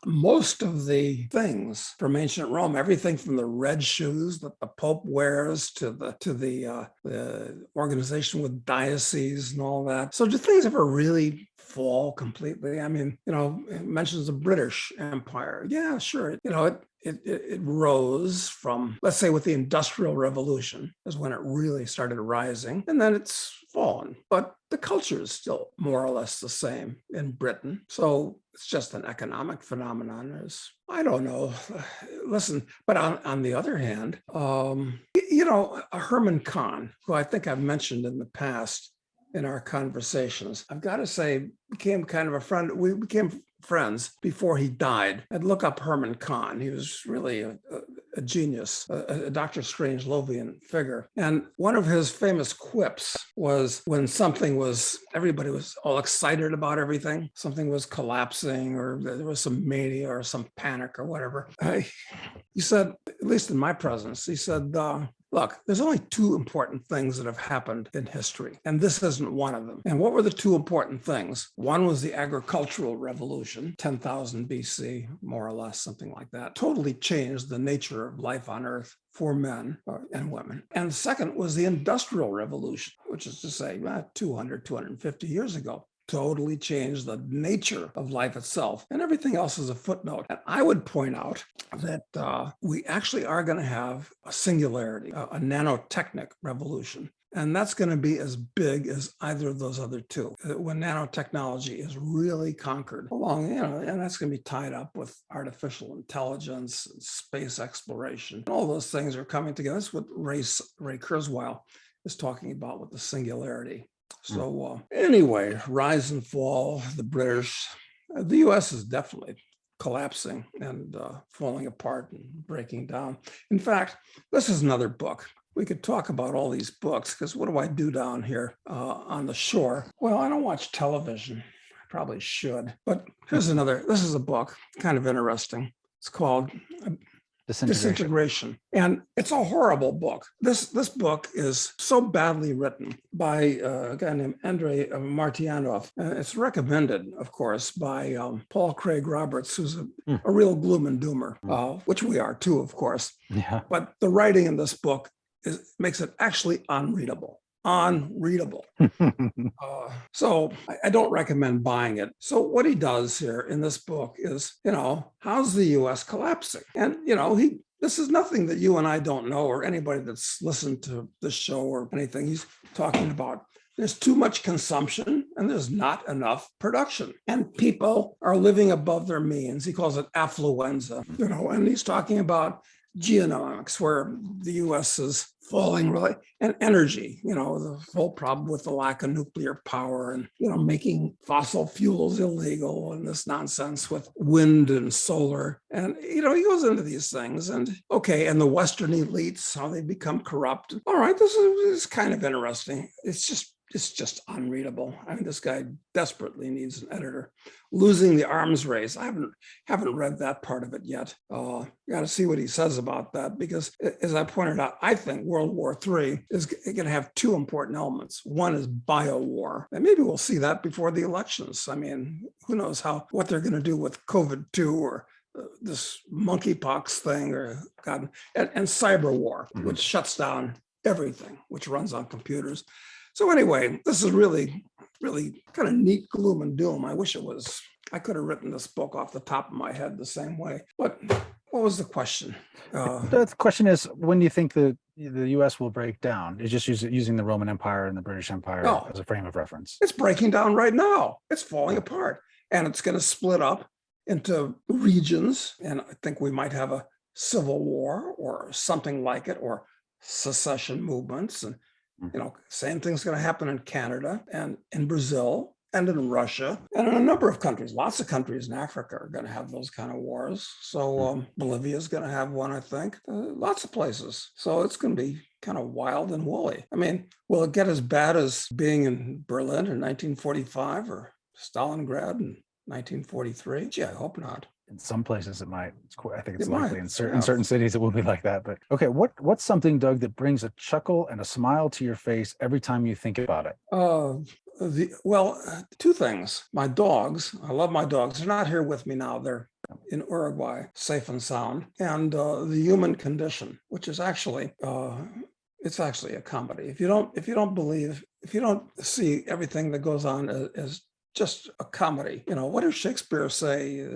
most of the things from ancient Rome, everything from the red shoes that the Pope wears to the organization with dioceses and all that. So do things ever really fall completely? I mean, it mentions the British Empire. Yeah, sure. It rose from, let's say, with the Industrial Revolution is when it really started rising, and then it's fallen. But the culture is still more or less the same in Britain. So it's just an economic phenomenon. I don't know. Listen, but on the other hand, Herman Kahn, who I think I've mentioned in the past in our conversations, I've got to say, became kind of a friend. We became friends before he died. I'd look up Herman Kahn. He was really a genius, a Dr. Strangelovian figure. And one of his famous quips was when everybody was all excited about everything, something was collapsing or there was some mania or some panic or whatever. He said, at least in my presence, he said, look, there's only two important things that have happened in history, and this isn't one of them. And what were the two important things? One was the agricultural revolution, 10,000 BC, more or less, something like that. Totally changed the nature of life on Earth for men and women. And the second was the industrial revolution, which is to say 250 years ago. totally change the nature of life itself, and everything else is a footnote. And I would point out that we actually are going to have a singularity, a nanotechnic revolution. And that's going to be as big as either of those other two. When nanotechnology is really conquered along, and that's going to be tied up with artificial intelligence, and space exploration. All those things are coming together. That's what Ray Kurzweil is talking about with the singularity. So anyway, rise and fall, the British, the US is definitely collapsing and falling apart and breaking down. In fact, this is another book. We could talk about all these books, because what do I do down here on the shore? Well, I don't watch television. I probably should. But here's another, this is a book, kind of interesting. It's called Disintegration. And it's a horrible book. This book is so badly written by a guy named Andrei Martyanov. It's recommended, of course, by Paul Craig Roberts, who's a real gloom and doomer, which we are too, of course. Yeah. But the writing in this book makes it actually unreadable. So I don't recommend buying it. So what he does here in this book is, how's the US collapsing? And, this is nothing that you and I don't know, or anybody that's listened to this show or anything. He's talking about there's too much consumption and there's not enough production. And people are living above their means. He calls it affluenza, and he's talking about geonomics, where the US is falling really, and energy, the whole problem with the lack of nuclear power and, making fossil fuels illegal and this nonsense with wind and solar. And, he goes into these things and the Western elites, how they become corrupt. All right, this is kind of interesting. It's just unreadable. I mean, this guy desperately needs an editor. Losing the arms race. I haven't read that part of it yet. You got to see what he says about that, because as I pointed out, I think World War III is going to have two important elements. One is bio-war, and maybe we'll see that before the elections. I mean, who knows what they're going to do with COVID-2 or this monkeypox thing, or God, and cyber war, which shuts down everything, which runs on computers. So anyway, this is really, really kind of neat gloom and doom. I wish I could have written this book off the top of my head the same way. But what was the question? The question is, when do you think the U.S. will break down? It's just using the Roman Empire and the British Empire as a frame of reference. It's breaking down right now. It's falling apart. And it's going to split up into regions. And I think we might have a civil war or something like it, or secession movements. And same thing's going to happen in Canada and in Brazil and in Russia and in a number of countries. Lots of countries in Africa are going to have those kind of wars. So Bolivia is going to have one, I think. Lots of places. So it's going to be kind of wild and woolly. I mean, will it get as bad as being in Berlin in 1945 or Stalingrad in 1943? Gee, I hope not. In some places it might. I think it's likely in certain cities it will be like that. But okay, what's something, Doug, that brings a chuckle and a smile to your face every time you think about it? Two things. My dogs. I love my dogs. They're not here with me now. They're in Uruguay, safe and sound. And the human condition, which is actually it's actually a comedy. If you don't see everything that goes on as just a comedy. What does Shakespeare say?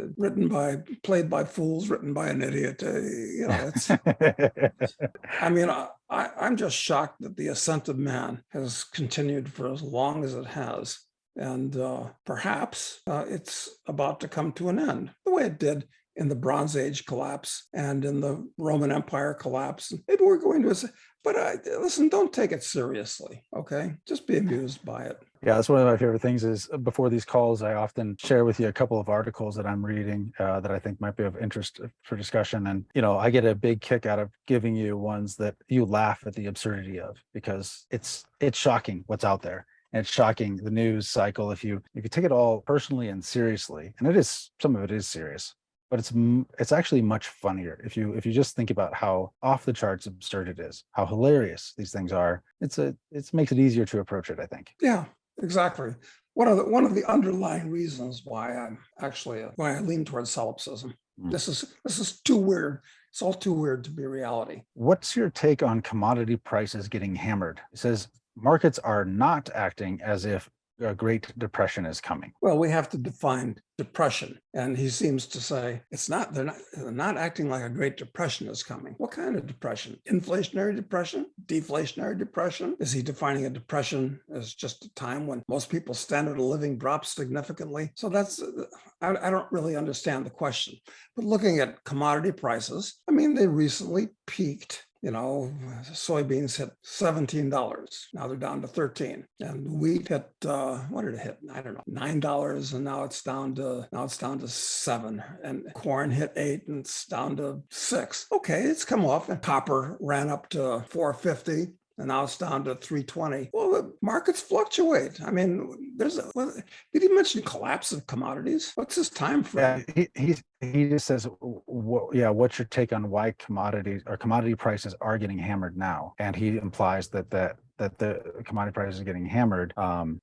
Played by fools, written by an idiot. It's. I mean, I'm just shocked that the ascent of man has continued for as long as it has, and perhaps it's about to come to an end, the way it did in the Bronze Age collapse and in the Roman Empire collapse. Maybe we're going to. But listen, don't take it seriously, okay? Just be amused by it. Yeah, that's one of my favorite things is before these calls, I often share with you a couple of articles that I'm reading that I think might be of interest for discussion. And, I get a big kick out of giving you ones that you laugh at the absurdity of, because it's shocking what's out there. And it's shocking, the news cycle, if you take it all personally and seriously, and some of it is serious. But it's actually much funnier if you just think about how off the charts absurd it is, how hilarious these things are. It makes it easier to approach it, I think. Yeah, exactly. One of the underlying reasons why I lean towards solipsism. This is too weird. It's all too weird to be reality. What's your take on commodity prices getting hammered? It says markets are not acting as if a Great Depression is coming? Well, we have to define depression. And he seems to say they're not acting like a Great Depression is coming. What kind of depression? Inflationary depression? Deflationary depression? Is he defining a depression as just a time when most people's standard of living drops significantly? So I don't really understand the question. But looking at commodity prices, I mean, they recently peaked. Soybeans hit $17. Now they're down to 13. And wheat hit what did it hit? I don't know, $9, and now it's down to 7. And corn hit 8, and it's down to 6. Okay, it's come off. And copper ran up to 450. And now it's down to 320. Well, the markets fluctuate. I mean, did he mention collapse of commodities? What's his time frame? Yeah, he just says, what's your take on why commodity prices are getting hammered now? And he implies that the commodity prices getting hammered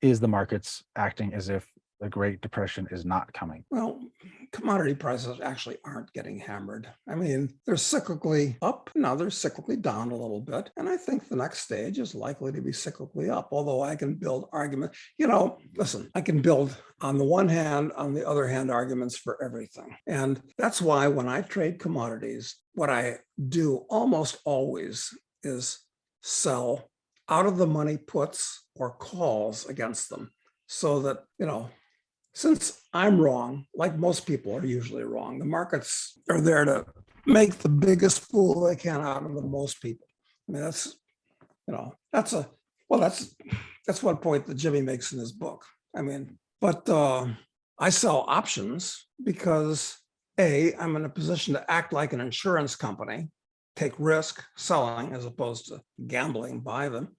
is the markets acting as if the Great Depression is not coming. Well, commodity prices actually aren't getting hammered. I mean, they're cyclically up, now they're cyclically down a little bit. And I think the next stage is likely to be cyclically up, although I can build arguments. Listen, I can build on the one hand, on the other hand, arguments for everything. And that's why when I trade commodities, what I do almost always is sell out of the money puts or calls against them so that, since I'm wrong, like most people are usually wrong, the markets are there to make the biggest fool they can out of the most people. I mean, that's one point that Jimmy makes in his book. I mean, but I sell options because I'm in a position to act like an insurance company, take risk selling as opposed to gambling by them.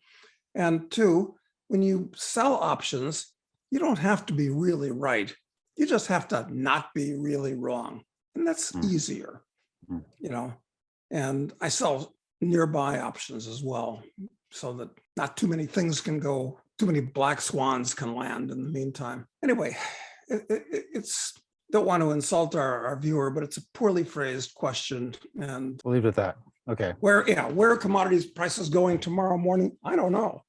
And 2, when you sell options, you don't have to be really right. You just have to not be really wrong. And that's easier, And I sell nearby options as well, so that not too many things can go, too many black swans can land in the meantime. Anyway, it's don't want to insult our viewer, but it's a poorly phrased question. And We'll leave it at that. Okay. Where are commodities prices going tomorrow morning? I don't know.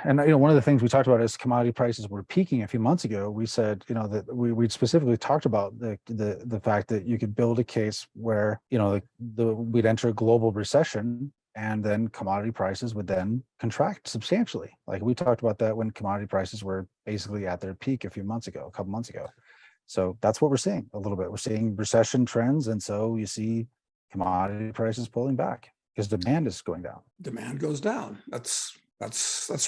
And one of the things we talked about is commodity prices were peaking a few months ago. We said, that we specifically talked about the fact that you could build a case where, we'd enter a global recession, and then commodity prices would then contract substantially. Like we talked about that when commodity prices were basically at their peak a couple months ago. So that's what we're seeing a little bit. We're seeing recession trends, and so you see commodity prices pulling back because demand is going down. Demand goes down. That's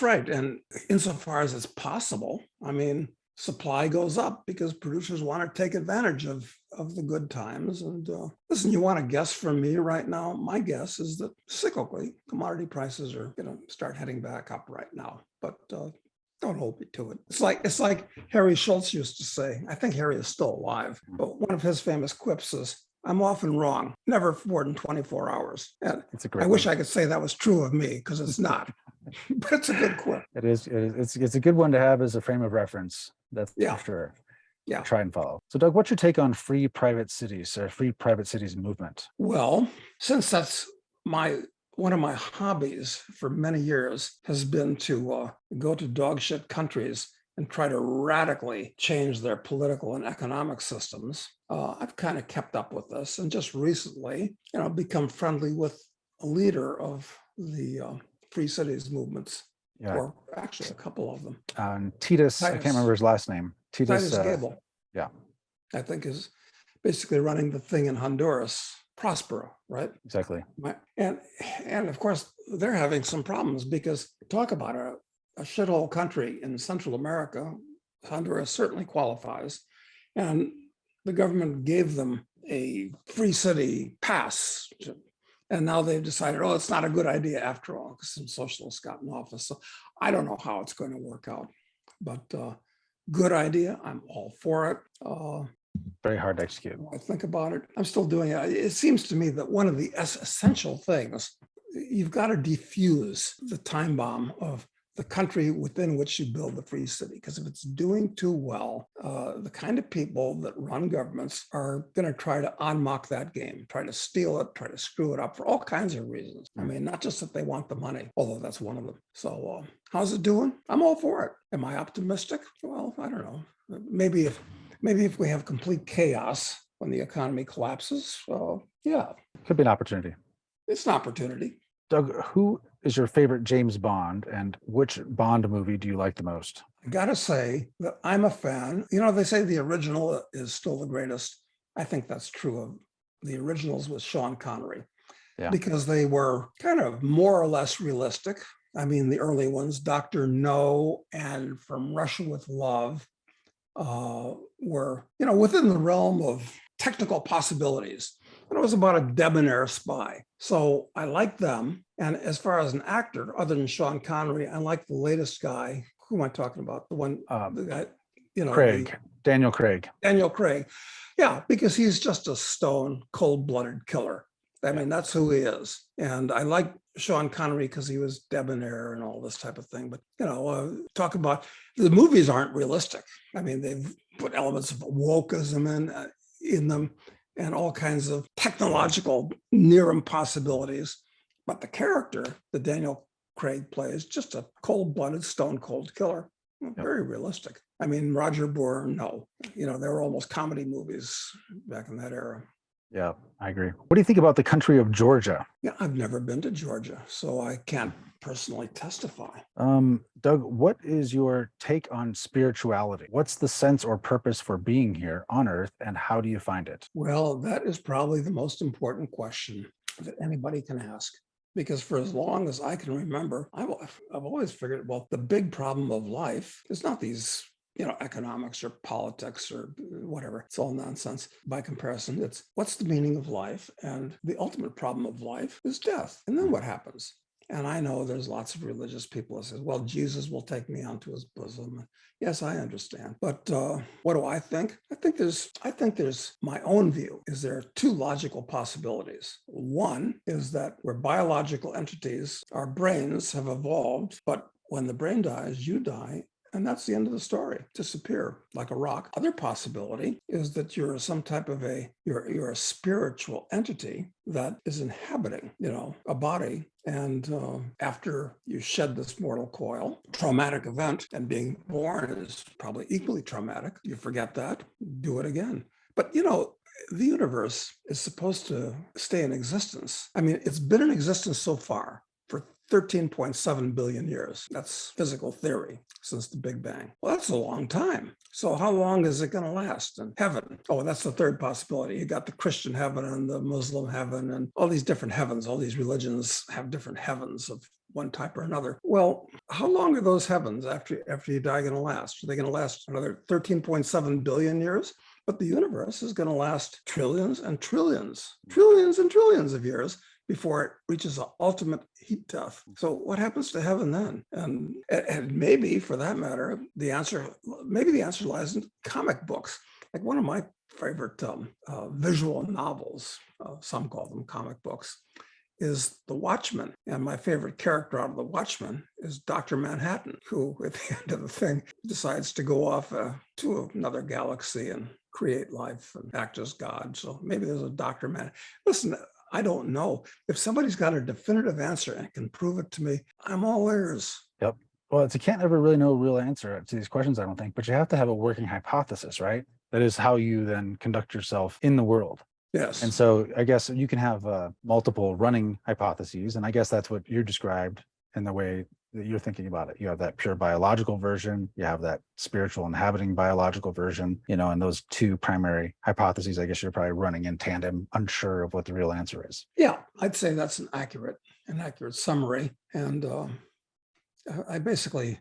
right. And insofar as it's possible, I mean, supply goes up because producers want to take advantage of the good times. And listen, you want to guess from me right now? My guess is that cyclically, commodity prices are going to start heading back up right now. But don't hold me to it. It's like Harry Schultz used to say. I think Harry is still alive, but one of his famous quips is, "I'm often wrong, never more than 24 hours." And I wish I could say that was true of me, because it's not. But it's a good quip. It is. It's a good one to have as a frame of reference. That's for sure. Yeah. Try and follow. So, Doug, what's your take on free private cities or free private cities movement? Well, since that's one of my hobbies for many years has been to go to dog shit countries and try to radically change their political and economic systems. I've kind of kept up with this, and just recently, become friendly with a leader of the free cities movements, or actually a couple of them. Titus, I can't remember his last name. Titus Gable. Yeah. I think is basically running the thing in Honduras, Prospero, right? Exactly. And of course, they're having some problems because talk about a shithole country in Central America. Honduras certainly qualifies. And the government gave them a free city pass. And now they've decided, it's not a good idea after all, because some socialists got in office. So I don't know how it's going to work out. But good idea. I'm all for it. Very hard to execute. I think about it. I'm still doing it. It seems to me that one of the essential things, you've got to defuse the time bomb of the country within which you build the free city. Because if it's doing too well, the kind of people that run governments are going to try to unmock that game, try to steal it, try to screw it up for all kinds of reasons. I mean, not just that they want the money, although that's one of them. So how's it doing? I'm all for it. Am I optimistic? Well, I don't know. Maybe if we have complete chaos when the economy collapses, yeah, Could be an opportunity. it's an opportunity. Doug, who is your favorite James Bond, and which Bond movie do you like the most? I got to say that I'm a fan. You know, they say the original is still the greatest. I think that's true of the originals with Sean Connery, because they were kind of more or less realistic. I mean, the early ones, Dr. No and From Russia with Love, were, within the realm of technical possibilities. And it was about a debonair spy. So I like them. And as far as an actor, other than Sean Connery, I like the latest guy. Who am I talking about? The one, the guy, Daniel Craig. Daniel Craig. Yeah, because he's just a stone, cold-blooded killer. I mean, that's who he is. And I like Sean Connery because he was debonair and all this type of thing. But, talk about the movies aren't realistic. I mean, they've put elements of wokeism in them and all kinds of technological near impossibilities. But the character that Daniel Craig plays, just a cold-blooded, stone-cold killer, very realistic. I mean, Roger Moore, no. They were almost comedy movies back in that era. Yeah, I agree. What do you think about the country of Georgia? Yeah, I've never been to Georgia, so I can't personally testify. Doug, what is your take on spirituality? What's the sense or purpose for being here on Earth, and how do you find it? Well, that is probably the most important question that anybody can ask. Because for as long as I can remember, I've always figured, well, the big problem of life is not these economics or politics or whatever. It's all nonsense by comparison. It's what's the meaning of life? And the ultimate problem of life is death. And then what happens? And I know there's lots of religious people that say, well, Jesus will take me onto his bosom. Yes, I understand. But what do I think? I think there's my own view is there are two logical possibilities. One is that we're biological entities. Our brains have evolved, but when the brain dies, you die. And that's the end of the story. Disappear like a rock. Other possibility is that you're some type of you're a spiritual entity that is inhabiting, a body. And after you shed this mortal coil, traumatic event, and being born is probably equally traumatic. You forget that, do it again. But the universe is supposed to stay in existence. I mean, it's been in existence so far for 13.7 billion years. That's physical theory since the Big Bang. Well, that's a long time. So how long is it going to last? And heaven. Oh, that's the third possibility. You got the Christian heaven and the Muslim heaven and all these different heavens. All these religions have different heavens of one type or another. Well, how long are those heavens after you die going to last? Are they going to last another 13.7 billion years? But the universe is going to last trillions and trillions of years before it reaches an ultimate heat death. So what happens to heaven then? And maybe, for that matter, the answer lies in comic books. Like one of my favorite visual novels, some call them comic books, is The Watchmen. And my favorite character out of The Watchmen is Dr. Manhattan, who at the end of the thing decides to go off to another galaxy and create life and act as God. So maybe there's a Dr. Manhattan. Listen, I don't know. If somebody's got a definitive answer and can prove it to me, I'm all ears. Yep. Well, you can't ever really know a real answer to these questions, I don't think, but you have to have a working hypothesis, right? That is how you then conduct yourself in the world. Yes. And so I guess you can have multiple running hypotheses, and I guess that's what you described in the way that you're thinking about it. You have that pure biological version, you have that spiritual inhabiting biological version, and those two primary hypotheses, I guess you're probably running in tandem, unsure of what the real answer is. Yeah, I'd say that's an accurate summary. And I basically,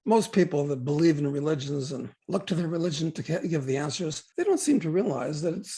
most people that believe in religions and look to their religion to give the answers, they don't seem to realize that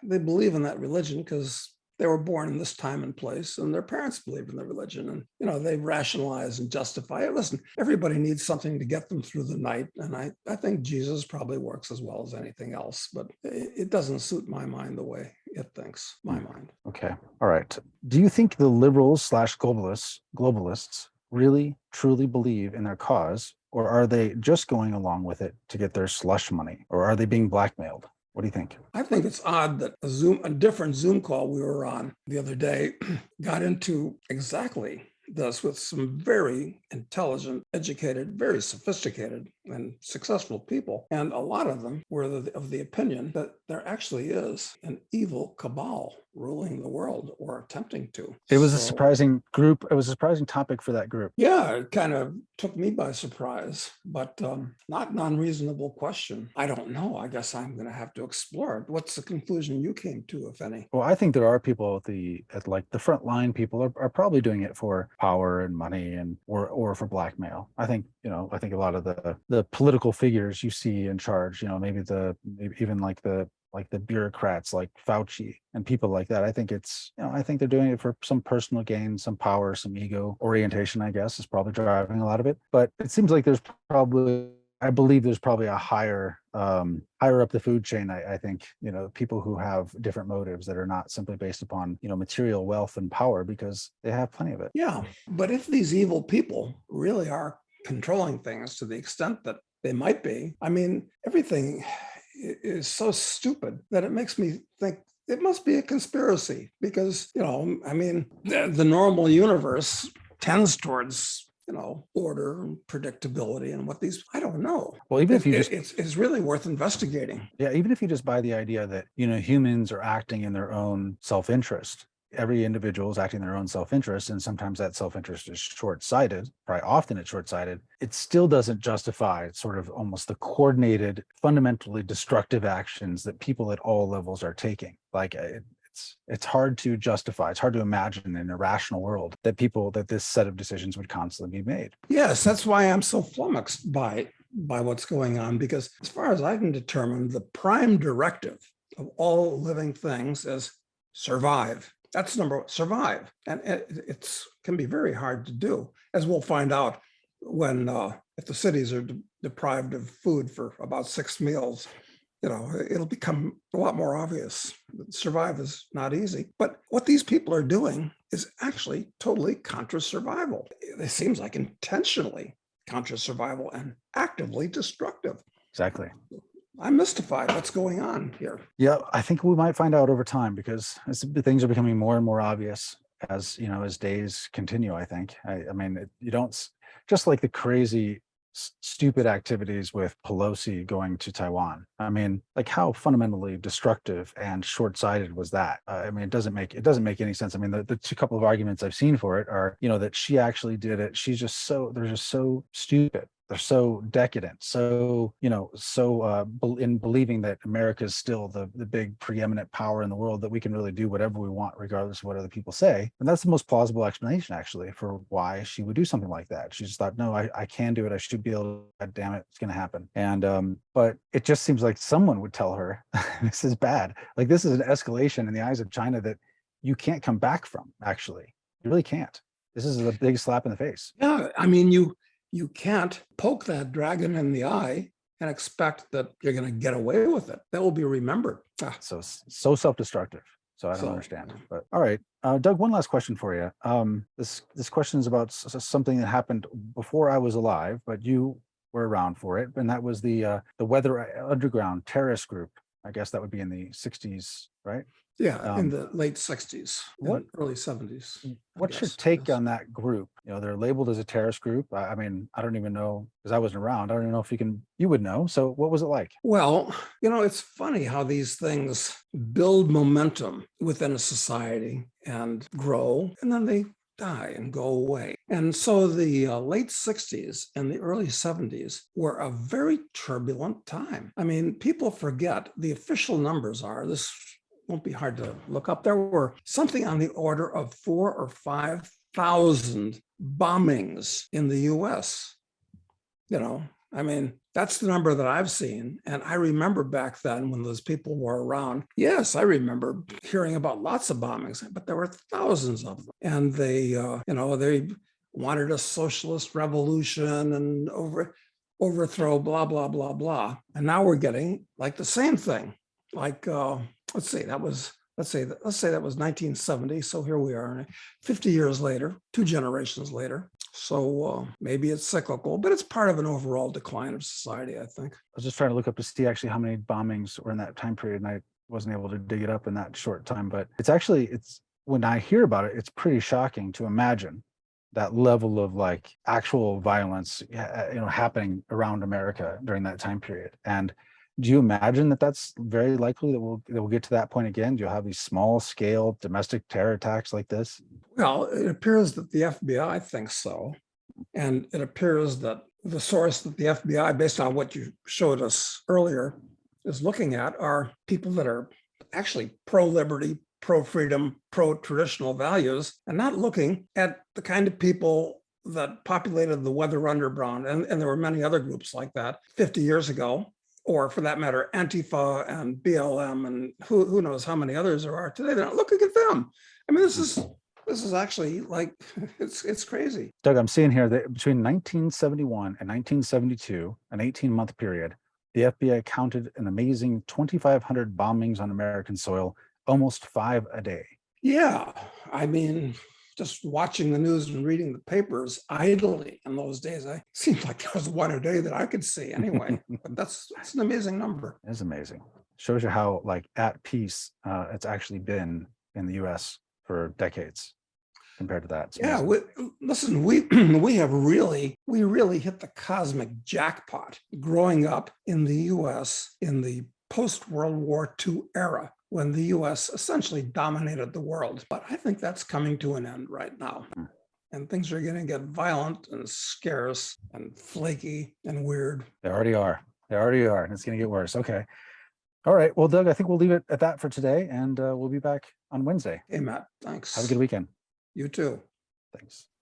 they believe in that religion because they were born in this time and place, and their parents believed in the religion, and they rationalize and justify it. Listen, everybody needs something to get them through the night, and I think Jesus probably works as well as anything else, but it doesn't suit my mind the way it thinks, my mind. Okay, all right. Do you think the liberals / globalists really truly believe in their cause, or are they just going along with it to get their slush money, or are they being blackmailed? What do you think? I think it's odd that a different Zoom call we were on the other day got into exactly this with some very intelligent, educated, very sophisticated, and successful people. And a lot of them were of the opinion that there actually is an evil cabal ruling the world or attempting to. It was a So, surprising group. It was a surprising topic for that group. yeah, it kind of took me by surprise, but not an unreasonable question. I don't know. I guess I'm going to have to explore it. What's the conclusion you came to, if any? Well, I think there are people at like the front line people are probably doing it for power and money and or for blackmail. I think, I think a lot of the political figures you see in charge, maybe even like the bureaucrats like Fauci and people like that. I think I think they're doing it for some personal gain, some power, some ego orientation, I guess, is probably driving a lot of it. But it seems like I believe there's probably a higher up the food chain. I think, people who have different motives that are not simply based upon, material wealth and power because they have plenty of it. Yeah. But if these evil people really are controlling things to the extent that they might be, I mean, everything is so stupid that it makes me think it must be a conspiracy because, I mean, the normal universe tends towards order and predictability and I don't know. Well, even if you it's really worth investigating. Yeah, even if you just buy the idea that, humans are acting in their own self-interest, every individual is acting in their own self-interest, and sometimes that self-interest is short-sighted, probably often it's short-sighted, it still doesn't justify sort of almost the coordinated, fundamentally destructive actions that people at all levels are taking. Like it's hard to justify. It's hard to imagine in a rational world that this set of decisions would constantly be made. Yes, that's why I'm so flummoxed by what's going on, because as far as I can determine, the prime directive of all living things is survive. That's number one, survive. And it can be very hard to do, as we'll find out when if the cities are deprived of food for about 6 meals. It'll become a lot more obvious. Survive is not easy. But what these people are doing is actually totally contra survival. It seems like intentionally contra survival and actively destructive. Exactly. I'm mystified. What's going on here? Yeah, I think we might find out over time because things are becoming more and more obvious as days continue. I think. I mean, you don't just like the crazy stupid activities with Pelosi going to Taiwan. I mean, like how fundamentally destructive and short-sighted was that? I mean, it doesn't make any sense. I mean, the two couple of arguments I've seen for it are, that she actually did it. They're just so stupid. They're so decadent, so in believing that America is still the big preeminent power in the world, that we can really do whatever we want regardless of what other people say. And that's the most plausible explanation actually for why she would do something like that. She just thought, no, I can do it. I should be able to. God damn it, it's going to happen. And but it just seems like someone would tell her this is bad. Like this is an escalation in the eyes of China that you can't come back from. Actually, you really can't. This is a big slap in the face. Yeah, I mean, you can't poke that dragon in the eye and expect that you're going to get away with it. That will be remembered. So self-destructive. So I don't understand. But all right, Doug, one last question for you. This question is about something that happened before I was alive, but you were around for it, and that was the Weather Underground terrorist group. I guess that would be in the 60s, right? Yeah, in the late 60s, early 70s. What's your take on that group? They're labeled as a terrorist group. I mean, I don't even know because I wasn't around. I don't even know if you would know. So what was it like? Well, it's funny how these things build momentum within a society and grow, and then they die and go away. And so the late 60s and the early 70s were a very turbulent time. I mean, people forget the official numbers are this. Won't be hard to look up. There were something on the order of 4,000 or 5,000 bombings in the US. I mean, that's the number that I've seen. And I remember back then when those people were around. Yes, I remember hearing about lots of bombings, but there were thousands of them. And they wanted a socialist revolution and overthrow, blah, blah, blah, blah. And now we're getting like the same thing. Like, let's say that was 1970. So here we are 50 years later, 2 generations later. So maybe it's cyclical, but it's part of an overall decline of society, I think. I was just trying to look up to see actually how many bombings were in that time period, and I wasn't able to dig it up in that short time. But it's when I hear about it, it's pretty shocking to imagine that level of like actual violence, happening around America during that time period. And do you imagine that that's very likely that we'll get to that point again? Do you have these small scale domestic terror attacks like this? Well, it appears that the FBI thinks so. And it appears that the source that the FBI, based on what you showed us earlier, is looking at are people that are actually pro-liberty, pro-freedom, pro-traditional values, and not looking at the kind of people that populated the weather underground. And there were many other groups like that 50 years ago, or for that matter, Antifa and BLM, and who knows how many others there are today. They're not looking at them. I mean, this is actually like, it's crazy. Doug, I'm seeing here that between 1971 and 1972, an 18-month period, the FBI counted an amazing 2,500 bombings on American soil, almost 5 a day. Yeah, I mean, just watching the news and reading the papers idly in those days, I seemed like there was one a day that I could see anyway. But that's an amazing number. It is amazing. Shows you how like at peace it's actually been in the U.S. for decades compared to that. Yeah, listen, we really hit the cosmic jackpot growing up in the U.S. in the post-World War II era, when the U.S. essentially dominated the world. But I think that's coming to an end right now. And things are going to get violent and scarce and flaky and weird. They already are. And it's going to get worse. Okay. All right. Well, Doug, I think we'll leave it at that for today, and we'll be back on Wednesday. Hey, Matt, thanks. Have a good weekend. You too. Thanks.